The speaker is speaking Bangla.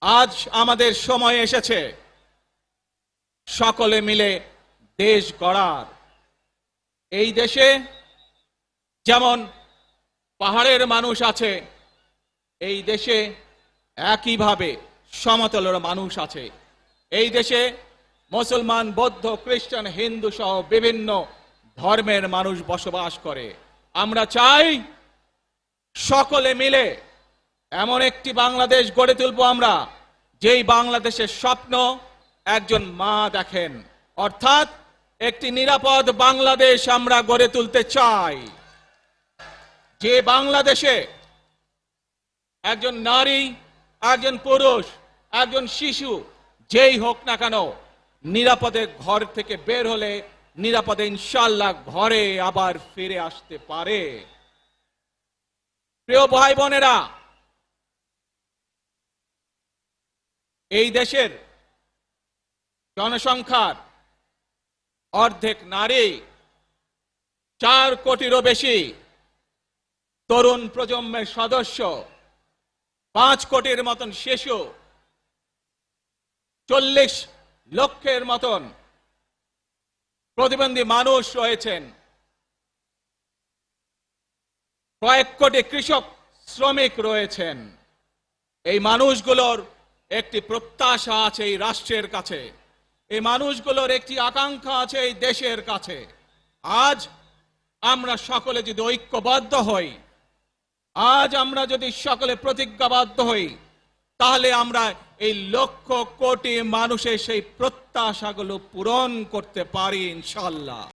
আজ আমাদের সময় এসেছে সকলে মিলে দেশ গড়ার। এই দেশে যেমন পাহাড়ের মানুষ আছে, এই দেশে একইভাবে সমতলের মানুষ আছে। এই দেশে মুসলমান, বৌদ্ধ, খ্রিস্টান, হিন্দু সহ বিভিন্ন ধর্মের মানুষ বসবাস করে। আমরা চাই সকলে মিলে এমন একটি বাংলাদেশ গড়ে তুলব আমরা, যেই বাংলাদেশের স্বপ্ন একজন মা দেখেন, অর্থাৎ একটি নিরাপদ বাংলাদেশ আমরা গড়ে তুলতে চাই। যে বাংলাদেশে একজন নারী, একজন পুরুষ, একজন শিশু যেই হোক না কেন নিরাপদে ঘর থেকে বের হলে নিরাপদে ইনশাআল্লাহ ঘরে আবার ফিরে আসতে পারে। প্রিয় ভাই বোনেরা, এই দেশের জনসংখ্যার অর্ধেক নারী, 4 কোটিরও বেশি তরুণ প্রজন্মের সদস্য, 5 কোটির মতন শিশু, 40 লক্ষের মতন প্রতিবন্ধী মানুষ রয়েছেন, কয়েক কোটি কৃষক শ্রমিক রয়েছেন। এই মানুষগুলোর একটি প্রত্যাশা আছে এই রাষ্ট্রের কাছে, এই মানুষগুলোর একটি আকাঙ্ক্ষা আছে এই দেশের কাছে। আজ আমরা সকলে যদি ঐক্যবদ্ধ হই, আজ আমরা যদি সকলে প্রতিজ্ঞাবদ্ধ হই, তাহলে আমরা এই লক্ষ কোটি মানুষের সেই প্রত্যাশাগুলো পূরণ করতে পারি ইনশাআল্লাহ।